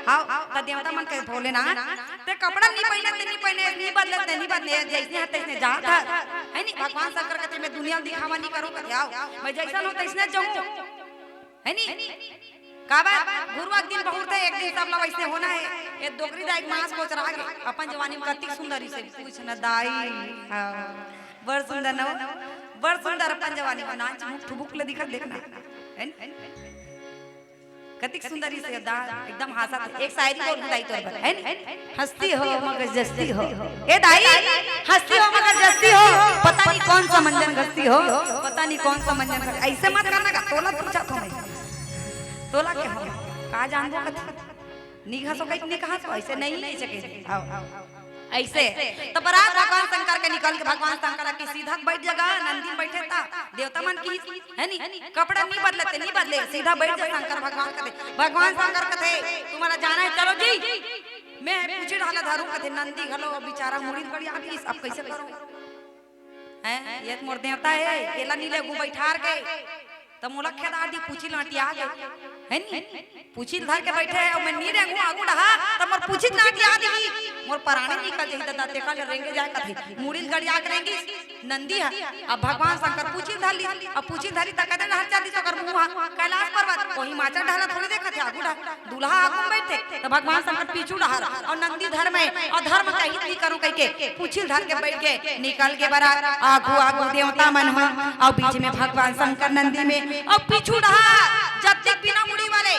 हाँ देवता मन के बोले ना ते कपड़ा नहीं पहने नहीं बदले जैसे है तैसे जा था है नहीं भगवान शंकर कहते मैं दुनिया में दिखावा नहीं करूं कहते आओ मैं जैसा हो तैसने जाऊं है नहीं काबा गुरुवार दिन बहुत है एक दिन सब लोग ऐसे होना है ये दोगरी दाई मांस को चरा के अपन जवानी में कति सुंदरी से पूछ न दाई बड़ सुंदर न बड़ सुंदर अपन जवानी में नाच मुख ठुबुक ले दिखा देखना है कतिक सुंदरी से एकदम हासा एक शायरी बोल दाई तोर पर है हंसती हो मगर जस्ती हो ए दाई हंसती हो मगर जस्ती हो पता नहीं कौन सा मंजन गस्ती हो पता नहीं कौन सा मंजन ऐसे मत करना का तोला पूछा तो मैं तोला के हो का जानबो कथी निघा सो कहीं निकहा सो ऐसे नहीं ले सके आओ ऐसे तो बरात भगवान शंकर के निकल के भगवान शंकर के सीधा बैठ जगह नंदी बैठे था देवता मन की है नी कपड़ा नहीं बदले सीधा बैठ जा शंकर भगवान कहते भगवान शंकर कहते तुम्हारा जाना है चलो जी मैं पूछे ढाला धारू कहते नंदी घलो बेचारा मुड़ी पड़ी आगी अब कैसे करो हैं ये मोर देवता है केला नीले गु बैठार के तो मोला खेदार दी पूछी लाटी आ गए है नी पूछी धर के बैठे और मैं नी रेंगू आगू डहा त मोर पूछी लाटी आ दी मोर पराने निकल जही त दाते का रेंगे जाए कथी मुड़ी गड़िया करेंगी नंदी है अब भगवान शंकर पूछी धर ली अब पूछी धरी त कहते हर चांदी सो कर मुंह कैलाश पर्वत वही माचा ढाला थोड़ी देखत है आगू डहा दूल्हा आगू बैठे तो भगवान शंकर पीछू डहा और नंदी धर में और धर्म कही नहीं करूं कह के पूछी धर के बैठ के निकल के बरा आगू आगू देवता मन हो और बीच में भगवान शंकर नंदी में और पीछू डहा जब तक बिना मुड़ी वाले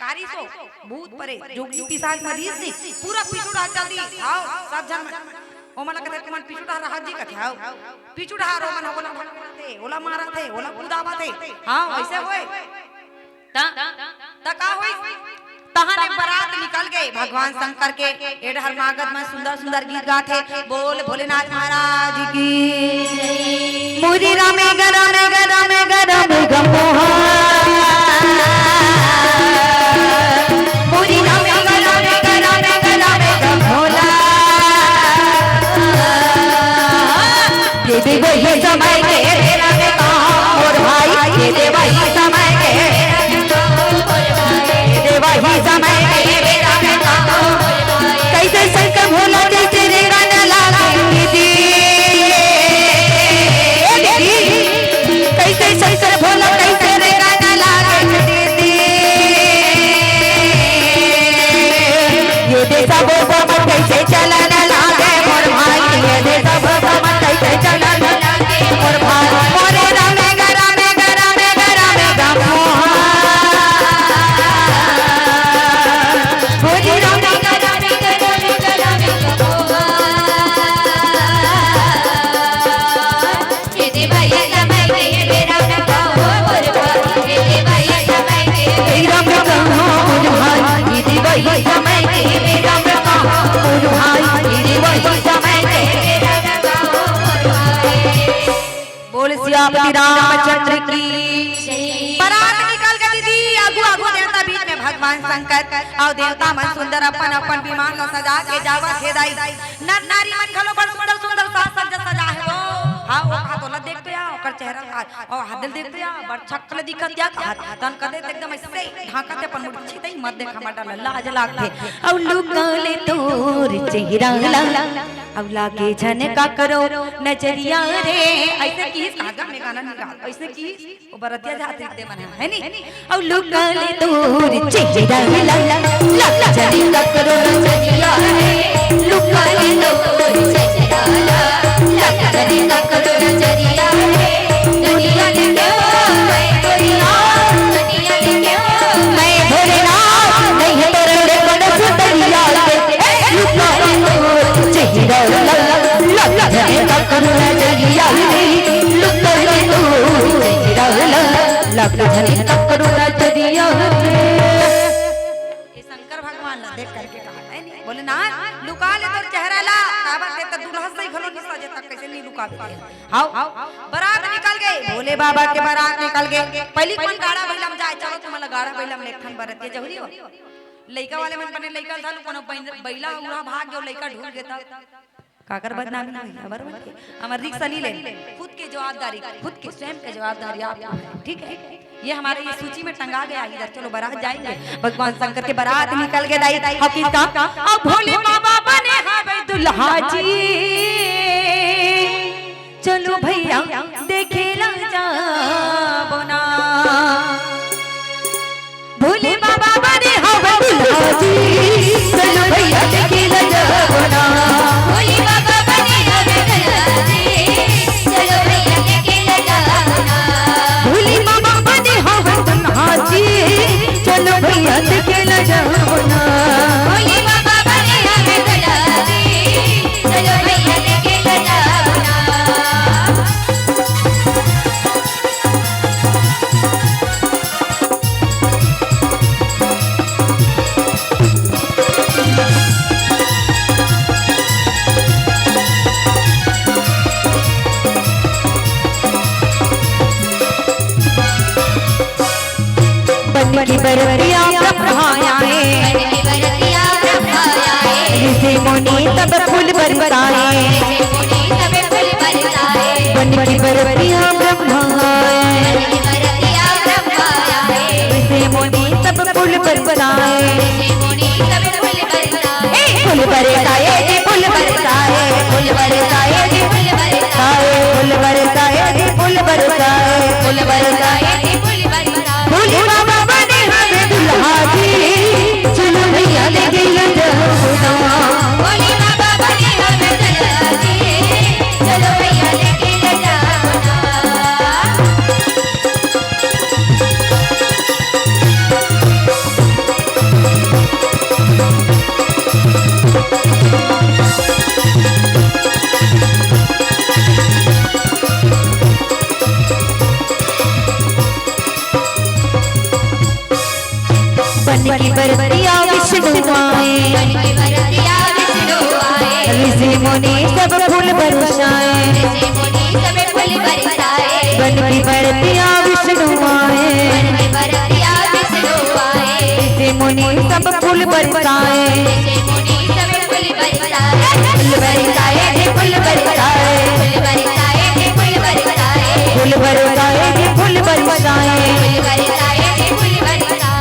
कारी सो भूत परे जोगी पिशाच मरीज नहीं पूरा पीछू डहा जल्दी आओ सब जन ओ मला कहते तुमन पीछू डहा रहा जी कहते आओ पीछू डहा रो मन बोला थे ओला मारा थे ओला कुदावा थे हां वैसे होए ता का होई तहाने बारात निकल गए भगवान शंकर के एडहर मागध में सुंदर सुंदर गीत गाथे बोल भोलेनाथ महाराज की मुरी रामे गरम गमोहा मुरी रामे गरम गमोला ये भी वही समय के मेरा में काम और भाई ये दे वही समय के वही समय मेरा में काम कैसे शंकर भोला कैसे रे गाना लागी दी कैसे शंकर भोला कैसे रे गाना लागी दी ये देशा बोबा मन कैसे चलना लागे मोर भाई ये देशा बोबा मन कैसे चलना लागे मोर भाई मोरे रामे गरम गमोहा बोल सियापति रामचंद्र की बारात निकल गई दीदी आगू आगू देवता बीच में भगवान शंकर और देवता मन सुंदर अपन अपन विमान को सजा के जावा थे दाई नर नारी मन खलो बड़ सुंदर सुंदर साज सज्जा सजा है वो हां वो हाथोला देखते आ ओकर चेहरा और हाथ देखते आ बड़ छक्कल दिखत या तन कदे एकदम ऐसे ढाकते अपन मुड़ी छितई मत देखा मटा लाज लागते और लुकाले तोर चेहरा अब लागे झन का करो नजरिया रे ऐसे की सागा में गाना निकाल ऐसे की वो बरतिया जाते दे मना है नी और लुकाले तोर चेहरा लागा झन का करो नजरिया रे लुकाले तोर चेहरा लागा झन का करो नजरिया रे दुनिया ने क्यों मैं दुनिया ने क्यों मैं भोलेनाथ नहीं है तेरे बड़े सुंदरिया लुकाले तोर चेहरा लागा झन का करो नजरिया रे लुकाले तोर चेहरा लागा झन का करो नजरिया रे ये शंकर भगवान ने देख करके कहा है नहीं बोले ना लुका ले तोर चेहरा ला काबा ते त दुल्हा से घलो नहीं सजे तक कैसे नहीं लुकावे आओ बारात निकल गए भोले बाबा के बारात निकल गए पहली कोई गाड़ा बैला में जाए चलो तुम्हारा गाड़ा बैला में लेखन बरतिया जहरी हो लइका वाले मन बने लइका था कोनो बैला उड़ा भाग गयो लइका ढूंढ गेता काकर बदनामी ना हुई बराबर हमार रिक्शा नहीं ले खुद की जवाबदारी खुद की स्वयं की जवाबदारी आपको है ठीक है ये हमारे ये सूची में टंगा गया इधर चलो बारात जाएंगे भगवान शंकर के बारात निकल के दाई हकीकत अब भोले बाबा बने हवे दुल्हा जी चलो भैया देखे ला जाबो ना भोले बाबा बने हवे दुल्हा जी चलो भैया देखे ला जाबो ना भोले बाबा बने हवे दुल्हा जी चलो भैया देखे ला जाबो ना भोले बाबा बने हवे दुल्हा जी चलो भैया देखे ला जाबो ना भोले बाबा बने हवे दुल्हा जी चलो भैया देखे ला जाबो ना की बरतिया ब्रह्माए ऋषि मुनि सब फूल बरसाए बन की बरतिया ब्रह्माए ऋषि मुनि सब फूल बरसाए फूल बरसाए जी फूल बरसाए फूल बरसाए जी फूल बरसाए फूल बरसाए जी फूल बरसाए फूल बरसाए जी फूल बरसाए भोले बाबा बने हमें दुल्हा जी चलो भैया लेके जाओ ना भोले बाबा बने हमें दुल्हा जी चलो भैया लेके जाओ ना बन की बरतिया विष्णु आए ऋषि मुनि सब फूल बरसाए बन की बरतिया विष्णु आए ऋषि मुनि सब फूल बरसाए फूल बरसाए जी फूल बरसाए फूल बरसाए जी फूल बरसाए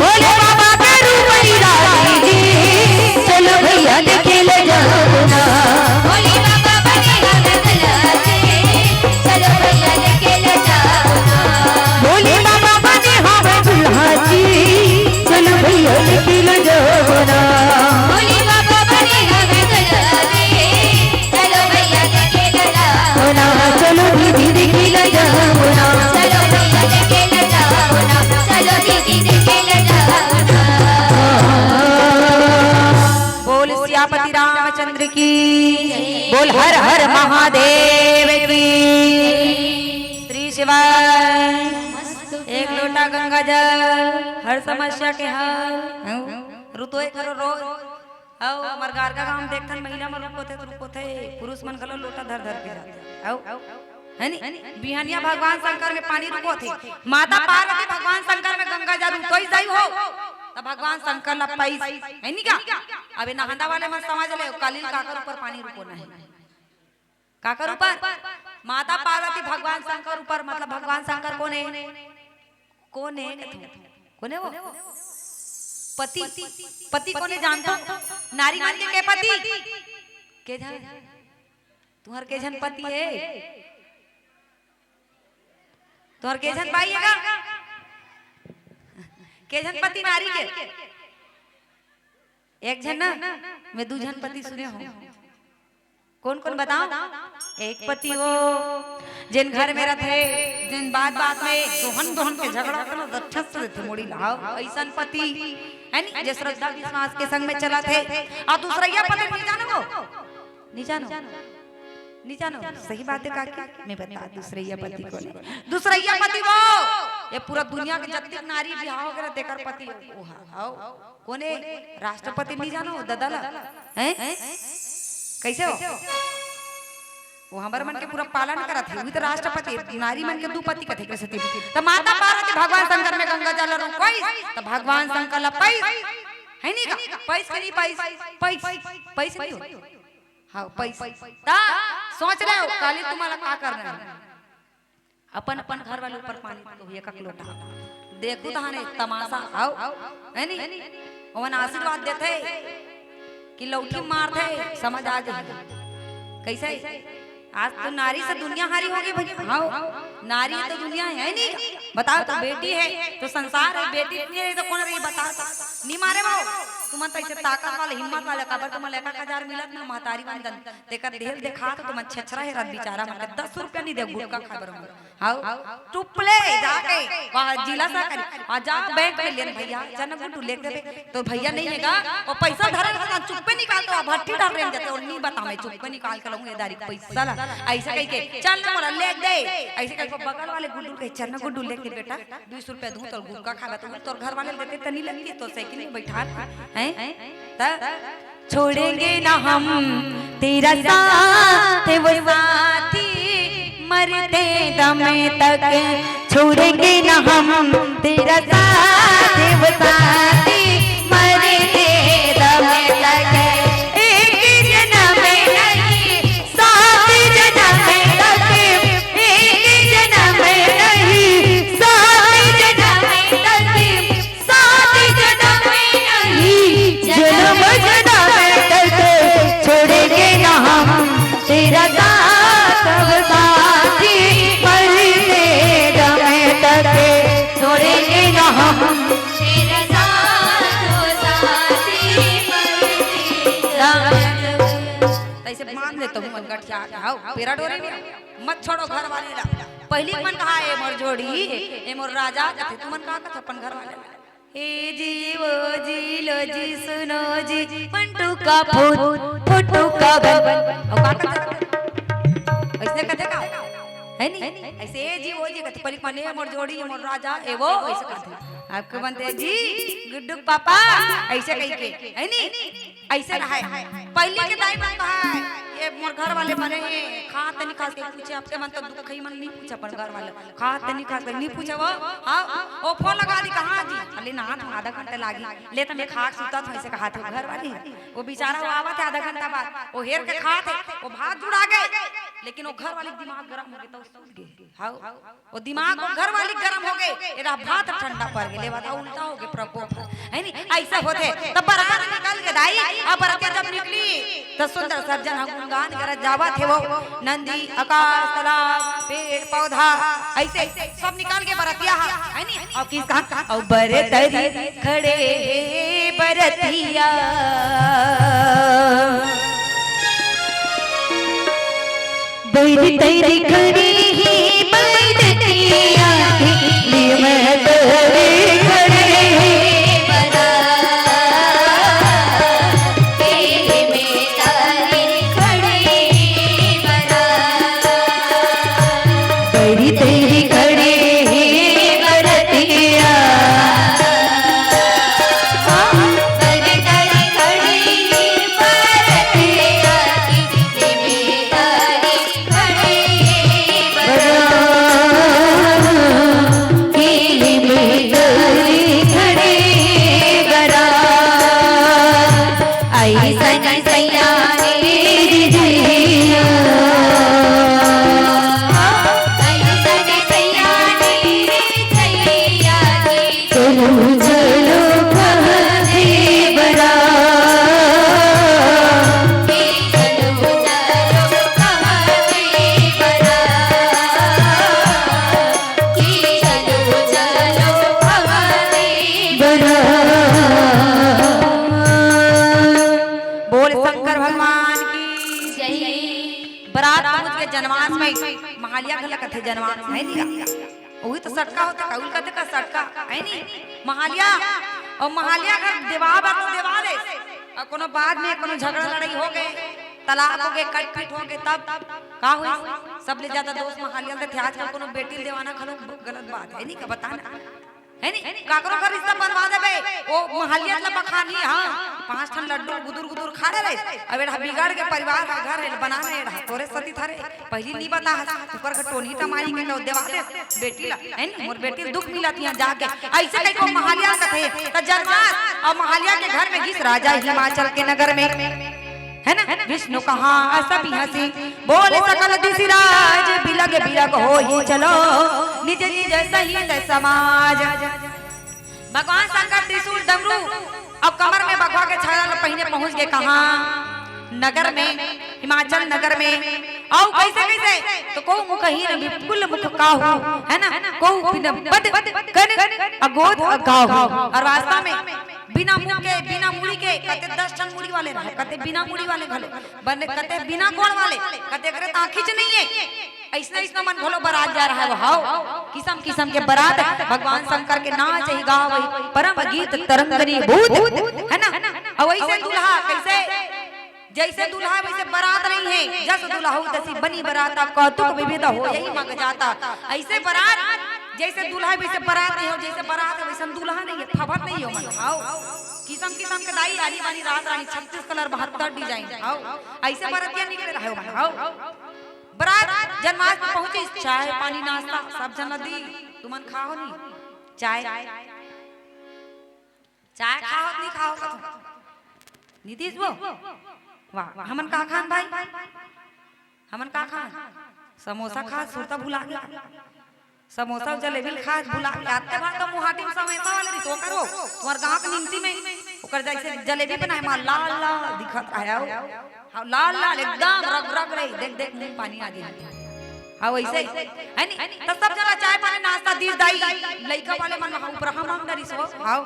भोले बाबा चलो भैया देखे ले जाओ ना भोले बाबा बने हमें दुल्हा जी चलो भैया देखे ले जाओ ना भोले बाबा बने हमें दुल्हा जी चलो भैया देखे ले जाओ ना भोले बाबा बने हमें दुल्हा जी चलो भैया देखे ले जाओ ना चलो दीदी देखे ले जाओ ना चलो भैया देखे ले जाओ ना चलो दीदी देखे ले जाओ ना सियापति रामचंद्र की बोल हर हर महादेव की श्री शिवाय एक लोटा गंगा जल हर समस्या के हल रुतोय करो रोज आओ हमार गार का काम देखथन महिला मन रुको थे पुरुष मन गलो लोटा धर धर के आओ है नी बिहानिया भगवान शंकर में पानी रुको थे माता पार्वती भगवान शंकर में गंगा जल रुतोई जाई हो तब भगवान शंकर ला पाई है नी क्या अबे नहांदा वाले मत समझ ले कालीन काकर ऊपर पानी रुको नहीं काकर ऊपर माता पार्वती भगवान शंकर ऊपर मतलब भगवान शंकर कौन है कौन है वो पति पति कौन है जानता नारी मन के पति के जान तुम्हार के जन पति है तुम्हार के जन भाई है के जन पति नारी के एक जन ना मैं दू जन पति सुने हो कौन कौन बताओ एक पति वो जिन घर में रहते जिन बात बात में दोहन दोहन के झगड़ा करना अच्छा से रहते मोड़ी लाओ ऐसा पति है नी जे श्रद्धा विश्वास के संग में चला थे और दूसरा यह पति नहीं जानो नहीं जानो नहीं जानो सही बात है काकी मैं बता दूसरैया पति को दूसरैया पति वो ये पूरा दुनिया के जत्ती नारी बियाह वगैरह देकर पति ओ हां कोने राष्ट्रपति नहीं जानो ददला हैं कैसे हो वो हमारे मन के पूरा पालन करत है वही तो राष्ट्रपति नारी मन के दू पति कथे के सती तो माता पार्वती भगवान शंकर में गंगा जल रो कोई तो भगवान शंकर ला पैस है नहीं का पैस करी पैस पैस पैस नहीं हो हाँ पैसा सोच रहे हो काली तुम्हाला का करना है अपन अपन घर वाले ऊपर पानी तो एक लोटा देखो तो हाने तमाशा आओ है नी ओवन आशीर्वाद देते कि लौठी मारते समझ आ जाए कैसे आज तो नारी से दुनिया हारी होगी भैया हाँ नारी तो दुनिया है नहीं बताओ तो बेटी है तो संसार है बेटी नहीं है तो कौन रही बता नहीं मारे भाव तुम तो ऐसे ताकत वाले हिम्मत वाले कबर तुम 1,000 मिलत ना महतारी बंदन तेकर देहल देखा तो तुम छछरा है रात बेचारा मारे 10 रुपया नहीं दे गुटका खबर हां टुपले जाके वहां जिला सा कर आ जा बैंक में ले भैया जन गुटू ले दे तो भैया नहीं हैगा और पैसा धरे चुप्पे निकाल दो भट्टी डाल रहे जैसे और नहीं बता मैं चुप्पे निकाल के लाऊंगा दारी पैसा ला ऐसे कह के चल मोरा ले दे ऐसे कह के बगल वाले गुड्डू के चल ना गुड्डू ले के बेटा 200 रुपया दूं तो गुटका खावा तो तोर घर वाले देते त नहीं लगती तो साइकिल में बैठा हैं त छोड़ेंगे ना हम तेरा साथ वो साथी मरते दम तक छोड़ेंगे ना हम तेरा साथ वो साथी मरते दम तक एक जन्म नहीं सात जन्म तक एक जन्म नहीं सात जन्म तक सात जन्म नहीं जन्म जन्म तक छोड़ेंगे ना हम तेरा साथ वो साथी मरते दम तक छोड़ेंगे ना हम तेरा साथ वो साथी मरते दम ऐसे मान ले तुम मन गठिया आओ पेरा डोरे नहीं मत छोड़ो घर वाले ला पहली मन कहा है मोर जोड़ी ए मोर राजा कथे तुम मन कहा कथे अपन घर वाले ए जी वो जी लो जी सुनो जी पंटू का फोटो का बन और का कथे ऐसे कथे का है नहीं ऐसे ए जी वो जी कथे पहली मन है मोर जोड़ी मोर राजा ए वो ऐसे कथे आपको बनते जी गुड्डू पापा ऐसे कह के है नहीं ऐसे रहा है पहले के दाई मन कहा है ये मोर घर वाले बने खाते नहीं खाते पूछे आपके मन तो दुख ही मन नहीं पूछा अपन घर वाले खाते नहीं खाते नहीं पूछे वो हां ओ फोन लगा दी कहां जी अरे ना तो आधा घंटा लागी ले तो मैं खाट सुता था ऐसे कहा था घर वाली वो बेचारा वो आवा था आधा घंटा बाद वो हेर के खाते वो भात जुड़ा गए लेकिन वो घर वाली दिमाग गरम हो गया तो सूत गए हां वो दिमाग वो घर वाली गरम हो गए एरा भात ठंडा पड़ गए ले बता उल्टा हो गए प्रकोप है नहीं ऐसा होते तब बारात निकल के दाई अब बारात जब निकली तो सुंदर सर्जन हम गान कर जावा थे वो नंदी आकाश तालाब पेड़ पौधा ऐसे सब निकाल के बरतिया है नहीं और किस कहा और बरतरी खड़े बरतिया बरतरी खड़ी ही बरतिया नियम तोरे खड़े तेरी खड़े ही बरतिया तेरी खड़ी ही बरतिया जनवास में महालिया घला कथे जनवास है नहीं वही तो सटका होता काउल कथे का सटका है नहीं महालिया और महालिया घर देवा बा तो देवा दे और कोनो बाद में कोनो झगड़ा लड़ाई हो गए तलाक हो गए कट कट हो गए तब का हुई सब ले ज्यादा दोस्त महालिया थे आजकल कोनो बेटी देवाना खलो गलत बात है नहीं का बताना है नहीं काकरो का रिश्ता बनवा देबे ओ महालिया ला बखानी हां 5 ठन लड्डू गुदुर गुदुर खा रे अब एड़ा बिगाड़ के परिवार का घर है बनाना एड़ा तोरे सती थारे पहली नहीं बता ऊपर का टोनी टा मारी के देवा दे बेटी ला है नहीं मोर बेटी दुख मिलतिया जाके ऐसे कई को महालिया का थे त जनवास और महालिया के घर में घिस राजा हिमाचल के नगर में है ना, विष्णु कहा सब हंसी बोले सकल दिशिराज बिलग बिलग हो ही चलो निज निज सहित समाज। भगवान शंकर त्रिशूल डमरू अब कमर में बघवा के छाला पहने पहुंच गए कहाँ, नगर में, हिमाचल नगर में। आओ कैसे कैसे तो को मुख ही न बिल्कुल मुख काहू, है ना, को बद कन अगोद गाहू। और वास्तव में बिना मुंह के बिना मुड़ी के कते 10 टन मुड़ी वाले रहे, कते बिना मुड़ी वाले घलो बने, कते बिना गोड़ वाले, कते करे आंखी च नहीं है। ऐसा ऐसा मन भलो बारात जा रहा है, वो किस्म किस्म के बारात भगवान शंकर के नाच ही गावे परम गीत तरंगनी भूत, है ना। और ऐसे दूल्हा कैसे, जैसे दूल्हा वैसे बारात नहीं है, जस दूल्हा हो तैसी बनी बारात कौतुक विविध हो यही मग जाता। ऐसे बारात जैसे दूल्हा वैसे बारात नहीं हो, जैसे बारात है वैसे दूल्हा नहीं है, खबर नहीं हो मन। आओ किस्म किस्म के दाई आनी बानी रात रानी 36 कलर 72 डिजाइन। आओ ऐसे बारातियां निकले रहे हो। आओ बारात जन्माष्टमी पहुंची, चाय पानी नाश्ता सब जन दी, तुमन खाओ नहीं चाय, चाय खाओ नहीं खाओ नीतीश वो वाह हमन का खान भाई, हमन का खान समोसा खा सुरता भुला गया, समोसा जलेबी खा भुला गया। आते बात तो मुहाटी में समोसा वाले तो करो तुम्हार गांव के निमती में ओकर जैसे जलेबी बनाए मा लाल लाल दिखत आया हो, लाल लाल एकदम रग रग रही, देख देख मुंह पानी आ गया। हाँ वैसे है नी तो सब जरा चाय पानी नाश्ता दी दाई लइका वाले मन ऊपर हम डरी सो। हां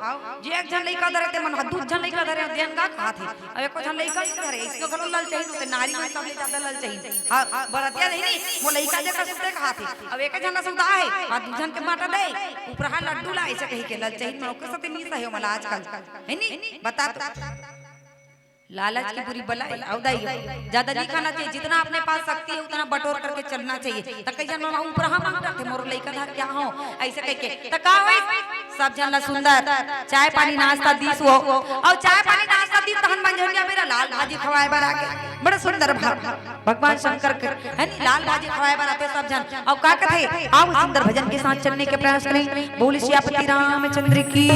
जे एक जन लइका धरे ते मन दू जन लइका धरे देन का खाथे, अब एको जन लइका धरे इसको गलो लल चाहिए ते नारी में सब ले ज्यादा लल चाहिए। हां बरतिया नहीं नी वो लइका जे का सुते खाथे, अब एक जन सुता है आ दू जन के माटा दे ऊपर हा लड्डू ला ऐसे कही के लल चाहिए। मौके से नहीं सही मला आजकल है नी बता तो लालच की पूरी बलाई औदाई ज्यादा नहीं खाना चाहिए, जितना अपने पास शक्ति है उतना बटोर करके चलना चाहिए। त कई जन ऊपर हम मांगते थे मोर लइका धर क्या हो ऐसे कह के त का होई सब जन ला सुंदर चाय पानी नाश्ता दीस हो, और चाय पानी नाश्ता दी तहन मंझनिया मेरा लाल भाजी खवाए बर आके बड़ा सुंदर भगवान शंकर के है नी लाल भाजी खवाए बर आते सब जन। और का कथे आओ सुंदर भजन के साथ चलने के प्रयास करें। बोल सियापति रामचंद्र की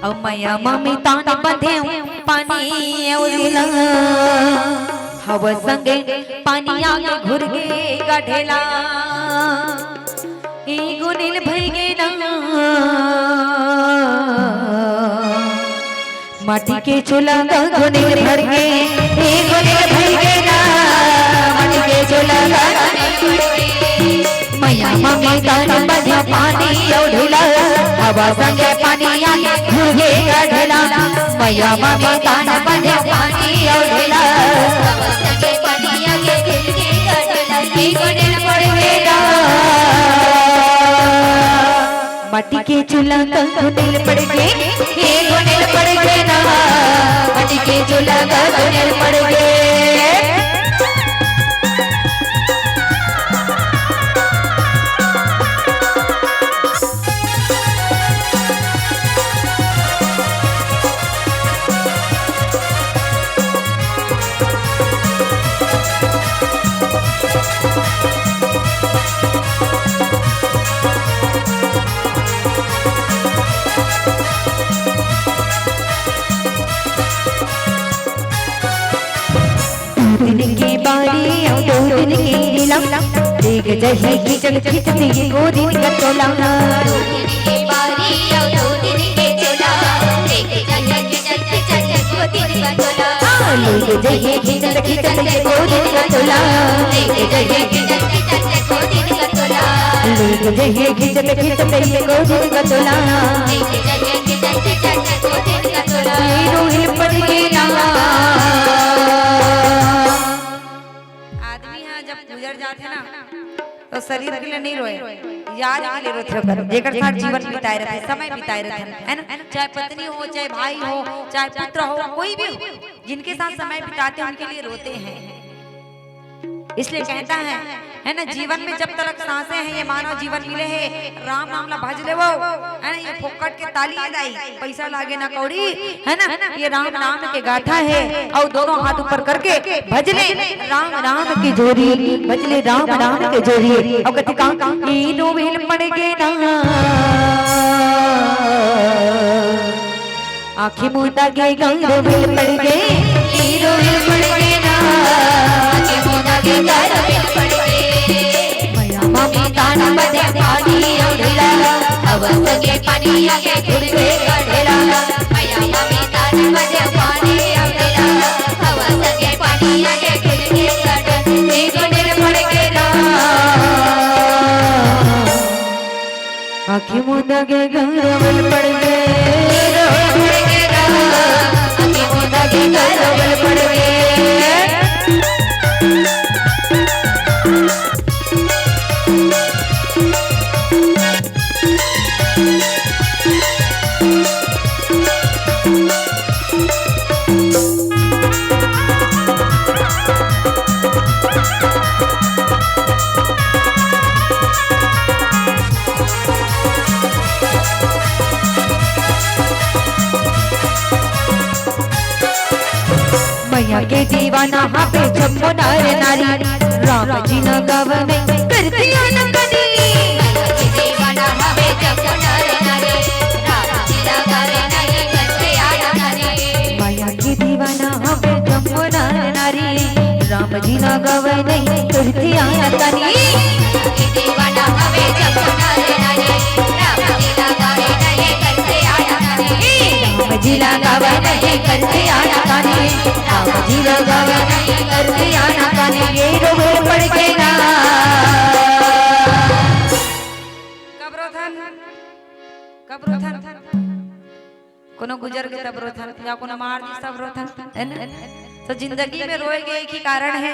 औ मैया मम्मी तान बंधे पानी उदिला हव संगे पानी आगे घुर गे गढेला ए गुनिल भई गे ना माटी के चूल्हा गुनिल भर गे ए गुनिल भई गे ना माटी के चूल्हा मैया मम्मी तान बंधे पानी उदिला हवा संगे पानी आगे घुरे गढेला मैया मम्मी तान बंधे पानी उदिला हवा संगे पानी आगे घुरे गढेला ए गुनिल पड़ गेला माटी के चूल्हा गुनिल पड़ गे ए गुनिल पड़ गे ना माटी के चूल्हा गुनिल पड़ गे। दिन की बारी और 2 दिन की नीलम एक जही खिचन खिचन ये 2 दिन का चोला 2 दिन की बारी और 2 दिन के चोला एक जही खिचन खिचन ये 2 दिन का चोला एक जही खिचन खिचन ये 2 दिन का चोला एक जही खिचन खिचन ये 2 दिन का चोला एक जही खिचन खिचन ये 2 दिन का चोला एक जही खिचन खिचन ये 2 दिन का चोला रोहिल पड़ के ना गुजर जाते ना तो शरीर के लिए नहीं रोए, याद के लिए रोते हो जेकर साथ जीवन बिताए रहते समय बिताए रहते है ना, चाहे पत्नी हो चाहे भाई हो चाहे पुत्र हो कोई भी हो जिनके साथ समय बिताते हैं उनके लिए रोते हैं। इसलिए कहता है ना जीवन में जब तक सांसें हैं ये मानव जीवन मिले है राम नाम ला भज ले वो है ना, ये फोकट के ताली दाई पैसा लागे ना कौड़ी है ना, ये राम नाम के गाथा है और दोनों हाथ ऊपर करके भजले राम राम की जोरी भजले राम राम के जोरी और कति का नो वेल पड़ गे ना आँखें मूंदा के गंगो बिल पड़ गए हीरो बिल पड़ गए ना आँखें मूंदा के गंगो बिल पड़ गए मैया मामी ताना बदे पानी उड़ला अवस के पानी आगे खुद के कढ़ेला मैया मामी ताना बदे पानी उड़ला अवस के पानी आगे खुद के कढ़ेला हीरो बिल पड़ गए ना आँखें मूंदा के गंगो बिल पड़ गए मैया के दीवाना हाँ पे जम्मो नारे नारी राम जी न गवने करती न कनी मैया के दीवाना हाँ पे जम्मो नारे नारी राम जी न गवने करती न कनी मैया के दीवाना हाँ पे जम्मो नारे नारी राम जी न गवने करती न कनी के दीवाना हाँ पे जम्मो नारे नारी राम जी न गवने करती न कनी राम जी न गवने करती न कनी जी लगावे नहीं करती आना काने ये रोवे पड़ के ना कब्रोथन कोनो गुजर के तब्रोथन या कोनो मार दी तब्रोथन है ना तो जिंदगी में रोए के एक ही कारण है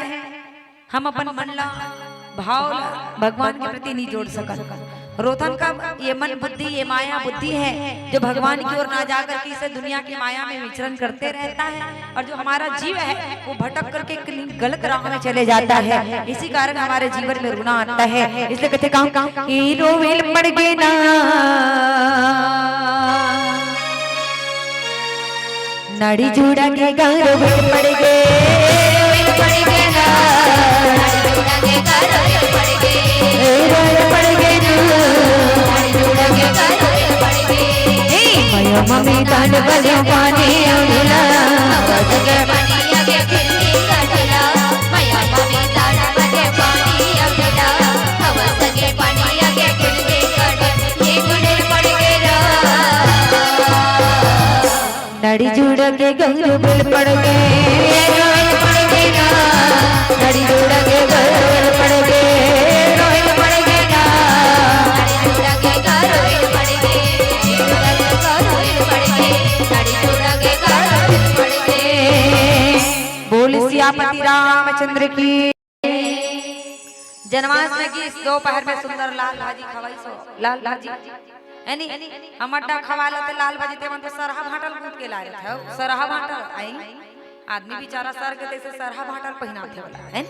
हम अपन मन ला भाव भगवान के प्रति नहीं जोड़ सकत रोथन का ये मन बुद्धि ये माया बुद्धि है जो भगवान की ओर ना जाकर के इसे दुनिया की माया में विचरण करते रहता है और जो हमारा जीव है वो भटक करके गलत राह में चले जाता है इसी कारण हमारे जीवन में रुना आता है इसलिए कहते काम हीरो विल पड़ गए ना नाड़ी जुड़ा के गारो विल पड़ गए पड़ गए ना नाड़ी जुड़ा के गारो विल पड़ गए पड़ गए मम्मी तान बले पानी उड़ला अवस के पानी आगे खिलनी कटला मैया मम्मी तान बले पानी उड़ला अवस के पानी आगे खिलनी कट ये गुड़े पड़ गया नड़ी जुड़ के गंगो बिल पड़ गए रोहित पड़ गया नड़ी जुड़ के गंगो बिल पड़ गए रोहित पड़ गया नड़ी जुड़ के गंगो बिल पड़ गए बोल सियापति रामचंद्र की जन्माष्टमी की इस दोपहर में सुंदर लाल भाजी खवाई सो लाल भाजी यानी हमटा खवाला ते लाल भाजी ते मन तो सरहा भाटल कूट के ला रहे थे सरहा भाटल आई आदमी बेचारा सर के जैसे सरहा भाटल पहनाते वाला है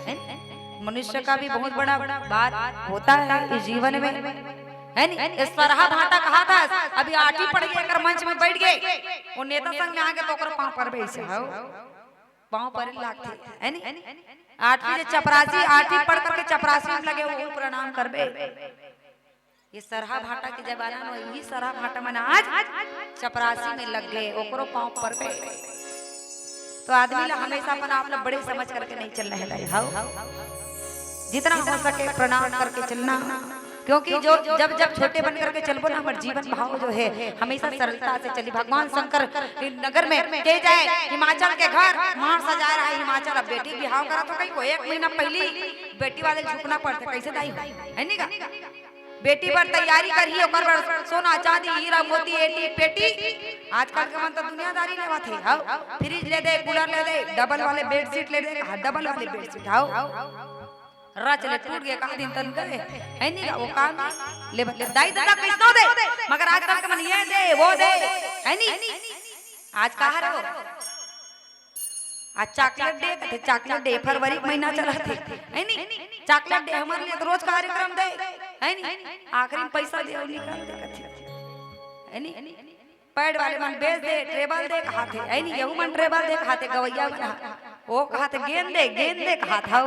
मनुष्य का भी बहुत बड़ा बात होता है इस जीवन में है नी इस सरहा भाटा कहा था अभी आठी पड़ गई अगर मंच में बैठ गए वो नेता संग में आके तो ओकर पांव पर बैसे हो पांव पर लागते है नी आठवीं से चपरासी आठवीं पढ़ करके चपरासी में लगे वो प्रणाम करबे ये सरहा भाटा के जमाना में यही सरहा भाटा में आज चपरासी में लग गए ओकरो पांव पर पे तो आदमी ला हमेशा अपन आप लोग बड़े समझ करके नहीं चलना है हां जितना हो सके प्रणाम करके चलना क्योंकि जो जब जब छोटे बन करके चलबो ना हमारे जीवन भाव जो है हमेशा सरलता से चली भगवान शंकर नगर में के जाए हिमाचल के घर मार सजा रहा है हिमाचल अब बेटी बिहाव करा तो कहीं को एक महीना पहले बेटी वाले झुकना पड़ता कैसे दाई है नी का बेटी पर तैयारी करिए ओकर पर सोना चांदी हीरा मोती एटी पेटी आजकल के मन तो दुनियादारी लेवा थे हां फ्रिज ले दे कूलर ले दे डबल वाले बेडशीट ले दे डबल वाले बेडशीट हां रच ले टूट गए का दिन तन गए है नी वो काम ले दाई दादा कैसो दे मगर आजकल के मन ये दे वो दे है नी आज कहां रहो आज चॉकलेट डे थे चॉकलेट डे फरवरी महीना चला थे है नी चॉकलेट डे हमारे लिए रोज कार्यक्रम दे है नी आखिरी में पैसा दे निकाल दे कथी है नी पैड वाले मन बेच दे ट्रेबल दे कहा थे है नी यहू मन ट्रेबल दे कहा थे गवैया बना वो कहा थे गेंद दे कहा था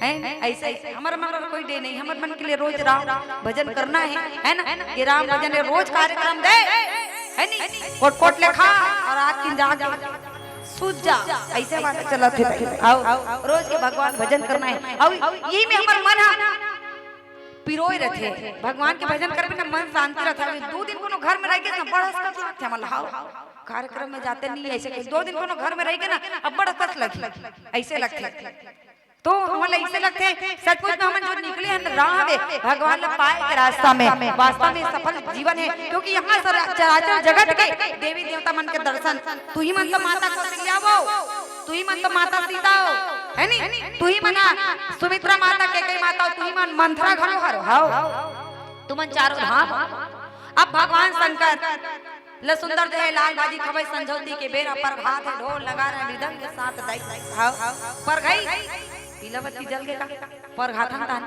है ऐसे हमारे मन में कोई डे नहीं हमारे मन के लिए रोज राम भजन करना है ना ये राम भजन रोज कार्यक्रम दे है नहीं कोट कोट ले खा और रात की जाग सूझ जा ऐसे बात चला थे आओ रोज के भगवान भजन करना है आओ यही में हमर मन पिरोय रहते भगवान के भजन करबे ना मन शांति रहता है। 2 दिन कोनो घर में रह के ना बड़ा कष्ट लगते हमला हाउ कार्यक्रम में जाते नहीं ऐसे 2 दिन कोनो घर में रह के ना अब बड़ा कष्ट लगे ऐसे लगते तो हमला ऐसे लगते सचमुच में हम जो निकले हैं राह में भगवान ला पाए के रास्ता में वास्तव में सफल जीवन है क्योंकि यहाँ चराचर जगत के देवी देवता मन के दर्शन तू ही मन तो माता कौशल्या हो तू ही मन तो माता सीता हो है नी तू ही मना सुमित्रा माता के कई माता तू ही मन मंथरा घरो हरो हाओ तू मन चारों धाम। अब भगवान शंकर ल सुंदर जो है लाल बाजी खबई संझौती के बेरा पर भात है ढोल लगा रहे मृदंग के साथ दाई हाओ पर गई पीलावती जल के पर घाथन तान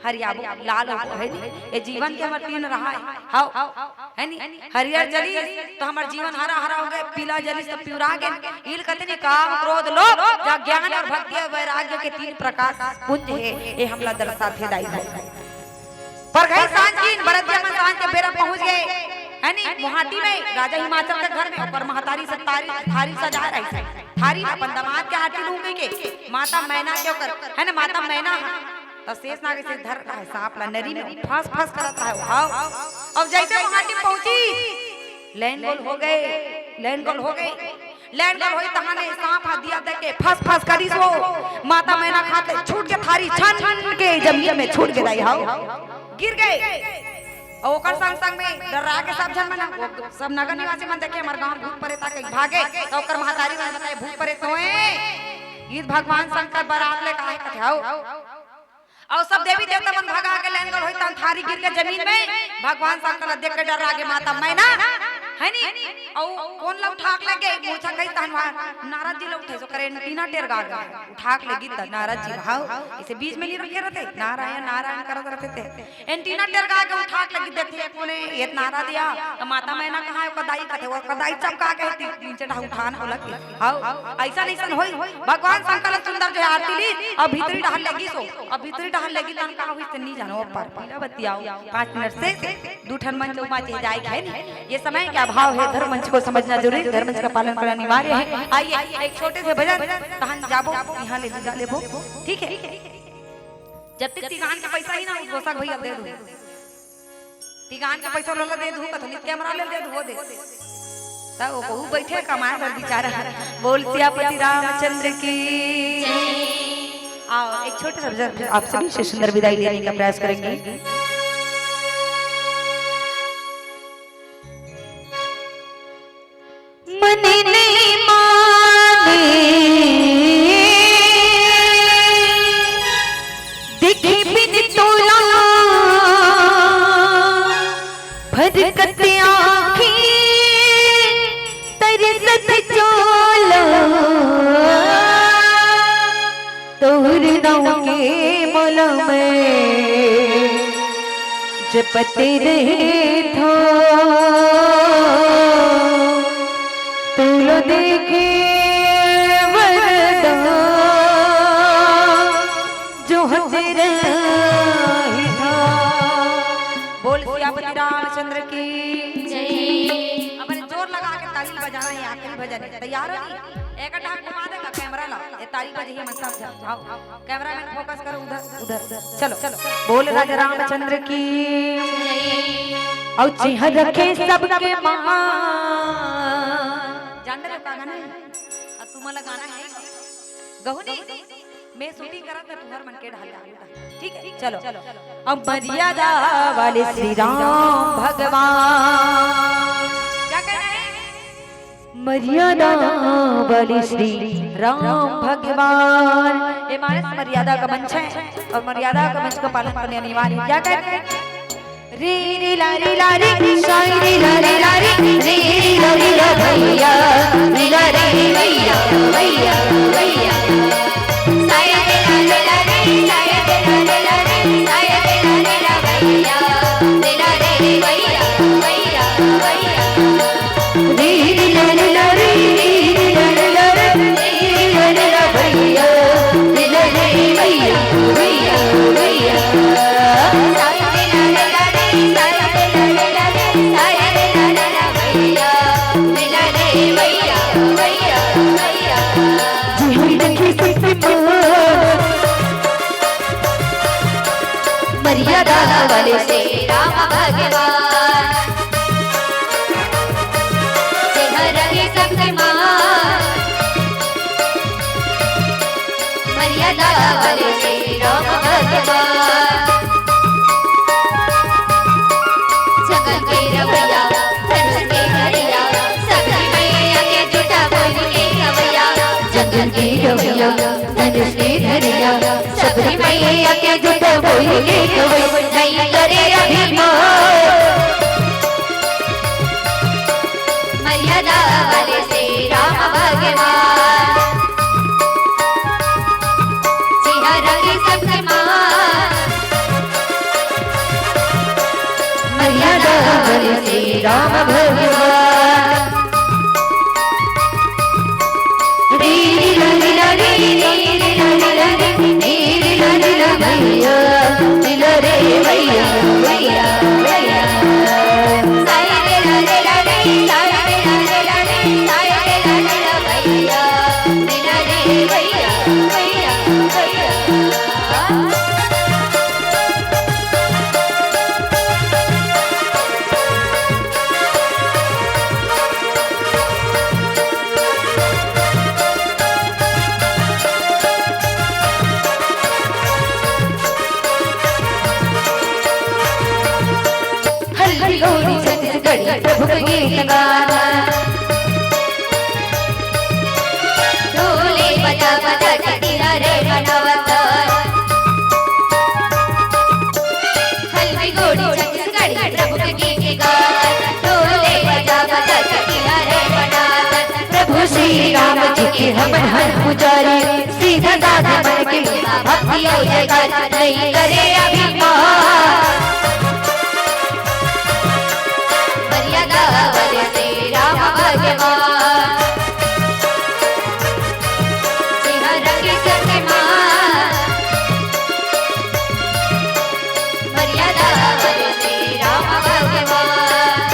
हरियाबो लाल है ये जीवन के हमर तीन रहा है हाओ है नी हरियर जली तो हमर जीवन हरा हरा हो गए पीला जली सब पिउरा गए इल कतनी काम क्रोध लोभ जा ज्ञान और भक्ति और वैराग्य के 3 प्रकाश पुंज है ये हमला दर्शाते दाई पर गई सांझ की बरतिया में सांझ के बेरा पहुंच गए है नी मोहाटी में राजा हिमाचल के घर में ऊपर महतारी से थारी सजा रही थारी अपन दामाद के हाथी लूंगी के माता मैना के ऊपर है ना माता मैना तो शेष नाग से धर रहा है सांप ला नरी में फंस फंस करत रहा है हां अब जैसे मोहाटी पहुंची लैंड गोल हो गए लैंड गोल होई तहां ने सांप हाथ दिया दे के फंस फंस करी सो माता मैना खाते छूट के थारी छन छन के जमीन में छूट के दाई हां गिर गए और ओकर संग संग में डरा के सब जन मना सब नगर निवासी मन देखे हमर गांव भूत प्रेत के भागे तो ओकर महतारी मन बताए भूत प्रेत होए ये भगवान शंकर बारात ले काहे कथाओ और सब देवी देवता मन भगा के लैंड होई तन थारी गिर के जमीन में भगवान शंकर देख के डरा के माता मैना है नी और कौन ला उठाक लगे मूछा कई तहनवा नारद जी ला उठे सो करे तीना टेर गा उठाक लगी त नारद जी हाउ इसे बीच में नहीं रखे रहते नारायण नारायण करत रहते थे एंटीना टेर गा के उठाक लगी देखते कोने ये नारा दिया तो माता मैना कहां है कदाई कथे वो कदाई चमका के नीचे ढा उठान होलक हाउ ऐसा नहीं होई भगवान शंकर सुंदर जो आरती ली और भीतरी ढहल लगी सो अब भीतरी ढहल लगी तन का हुई से नहीं जानो पर पीला बतियाओ 5 मिनट से दूठन मंच उमा चे जाए है ये समय क्या भाव है धर्म मंच को समझना जरूरी है धर्म मंच का पालन करना अनिवार्य है। आइए एक छोटे से भजन कहां जाबो यहां ले विदा लेबो ठीक है जब तक तिगान के पैसा ही ना पोशाक भैया दे दू तिगान के पैसा लोला दे दू कथनी कैमरा ले दे दू वो दे तब वो बैठे कमाए पर बेचारा बोल सियापति रामचंद्र की आओ एक छोटे से भजन आप सभी से सुंदर विदाई लेने का प्रयास करेंगे। जपते रहे थो तुलो देखे वरदा जो तेरा ही था। बोल सियापति रामचंद्र की जय। अब जोर लगा के ताली बजाना है आखिरी भजन तैयार हो नहीं एक ढाक घुमा देगा कैमरा ला ये ताली बजे हम सब जाओ कैमरा मैन फोकस करो उधर चलो बोल राजा रामचंद्र की और चिन्ह रखे सबके महा जान रहे का गाना है अब तुम्हारा गाना है गहुनी मैं शूटिंग करा था तुम्हार मन के ढाल ठीक है चलो अब मर्यादा वाले श्री राम भगवान क्या कहना है मर्यादा वाले श्री राम भगवान ये मानस मर्यादा का मंच है और मर्यादा का मंच का पालन करने अनिवार्य है। क्या कहते हैं रे रे ला रे साई रे ला रे रे ला रे ला भैया रे ला रे भैया भैया भैया साई रे ला रे साई रे ला रे साई रे ला भैया रे ला रे भैया भैया भैया रे ला रे रे ला रे भैया रे ला रे भैया भैया भैया धावल श्री राम भगवान रहे सबके मान मर्यादा वाले श्री राम भगवान जगन के रवैया धनुष के हरिया सबकी मैया के जूठा बोल के कवैया जगन के रवैया धनुष के हरिया सबकी मैया के जूठा बोल के कवैया नहीं करे अभिमान मर्यादा वाले श्री राम भगवान रंगे सबके मान मर्यादा वाले श्री राम भगवान रीरी लीला रीरी लीला रीरी लीला भैया लीला रे भैया भैया भैया साया लीला लीला रे साया लीला लीला रे साया लीला लीला भैया लीला रे भैया भैया भैया गौरी छत्तीसगढ़ी प्रभु के गीत गाना ढोले बजा बजा चटिया रे बनावता हल्दी गौरी छत्तीसगढ़ी प्रभु के गीत गाना ढोले बजा बजा चटिया रे बनावता प्रभु श्री राम जी के हम हर पुजारी सीधा दादा मन के भक्ति हो जयकार नहीं करे अभिमान वाले श्री राम भगवान रंगे सबके मान मर्यादा वाले श्री राम भगवान।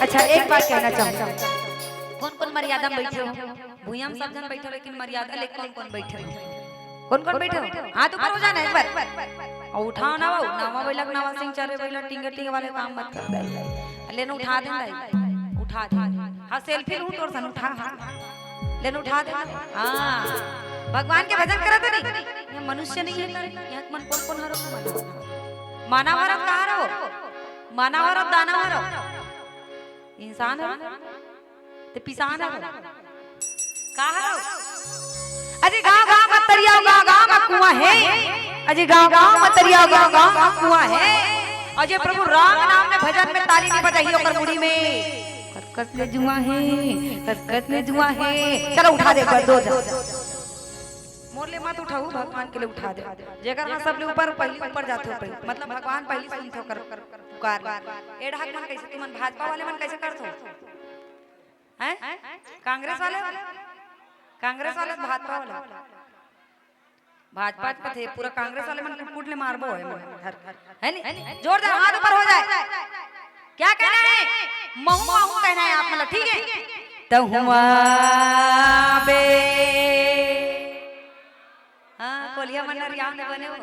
अच्छा एक बात कहना चाहूँ, कौन कौन मर्यादा में बैठे हो? भूया में सब जन बैठे, लेकिन मर्यादा लेके कौन कौन बैठे हो? कौन कौन बैठे हो? हाथ ऊपर हो जाना एक बार और उठाओ ना वो नावा बैलक नावा सिंह चारे बैलक टिंगे टिंगे वाले काम मत कर दे, लेन उठा दे दे उठा दे हां सेल्फी लूं तोर सन उठा लेन उठा दे हां भगवान के भजन करत नहीं ये मनुष्य नहीं है यहां मन कौन कौन हरो मानवरत कहां रहो मानवरत दानवर इंसान है ते पिसान है कहां रहो अजी गांव मत तरियाओ गांव में कुआं है अजी गांव मत तरियाओ गांव में कुआं है अजय प्रभु राम नाम में भजन में ताली नहीं बजाई ओकर मुड़ी में कसकस ले जुआ है कसकस ले जुआ है चलो उठा दे कर दो मोर ले मत उठाऊ भगवान के लिए उठा दे जेकर में सब ले ऊपर पहले ऊपर जाते हो पहले मतलब भगवान पहले सुनते हो कर पुकार एड़ा मन कैसे तुमन भाजपा वाले मन कैसे करथो हैं कांग्रेस वाले भाजपा वाला भाजपा का थे पूरा कांग्रेस वाले मन कुट ले मारबो है नी जोरदार हाथ ऊपर हो जाए क्या कहना है महुआ कहना है आप मतलब ठीक है तहुआ बे हां कोलिया मनरिया में बने हो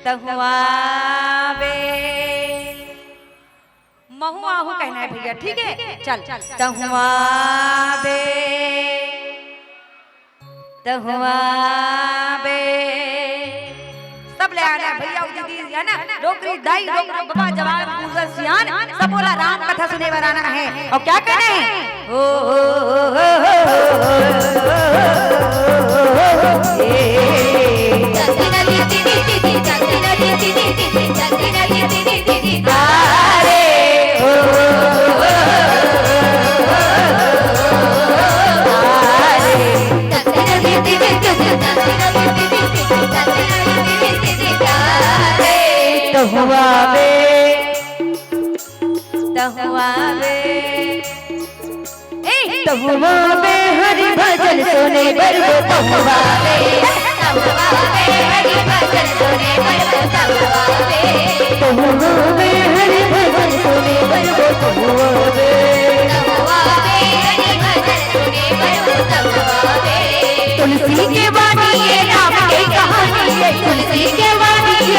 तहुआ बे महुआ कहना है भैया ठीक है चल तहुआ बे तहुआ बे सब ले आना भैया दीदी है ना डोकरी दाई डोकरा बाबा जवान गुजर सियान सब बोला राम कथा सुने बनाना है और क्या कहना है ओ तहुआ बे हरि भजन सुने बरगो तहुआ बे हरि भजन सुने बरगो तहुआ बे हरि भजन सुने बरगो तहुआ बे हरि भजन सुने बरगो तहुआ बे तुलसी के वाणी ये राम के कहानी तुलसी के वाणी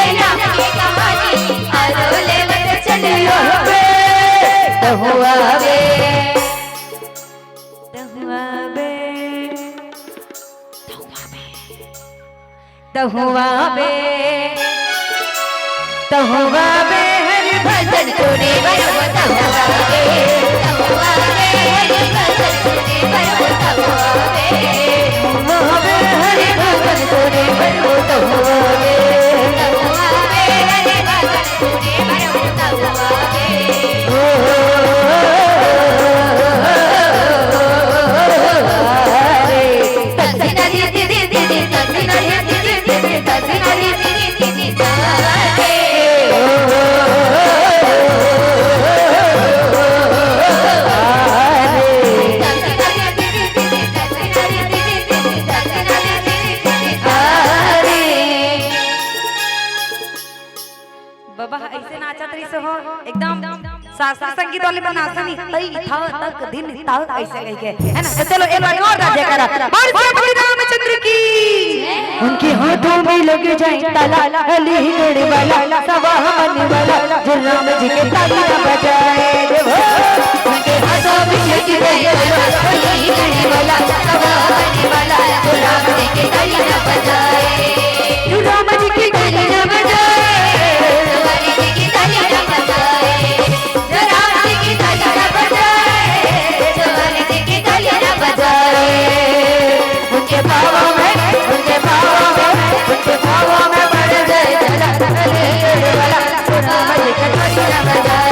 तहुआ बे हरि भजन तूने बरो तहुआ बे हरि भजन तूने बरो तहुआ बे हरि भजन तूने बरो तहुआ बे हरि भजन तूने बरो तहुआ बे बाबा ऐसे नाचा तरी से हो एकदम शास्त्रीय संगीत वाले में नाचा नहीं तई था तक दिन ता ऐसे कह के है ना। तो चलो एक बार और राजे करा और श्री रामचंद्र की उनके हाथों में लग जाए ताला अली हिलने वाला सवा मन वाला जो राम जी के तालियां बजाए देवो उनके हाथों में लग जाए ताला अली हिलने वाला सवा मन वाला जो राम जी के तालियां बजाए जो राम जी की तालियां बजाए उनके पाँवों में बढ़ जाए चला वाला जो राम जी के तालियां बजाए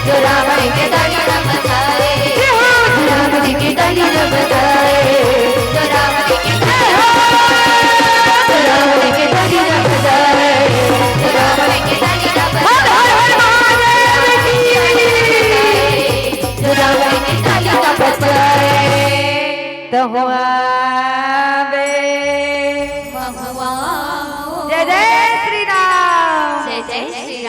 जो राम जी के तालियां बजाए जो राम जी के तालियां बजाए जो राम जी के तालियां बजाए जो राम जी के तालियां बजाए जो राम जी के तालियां बजाए तहुआ बे महुआ जय जय श्री राम जय जय श्री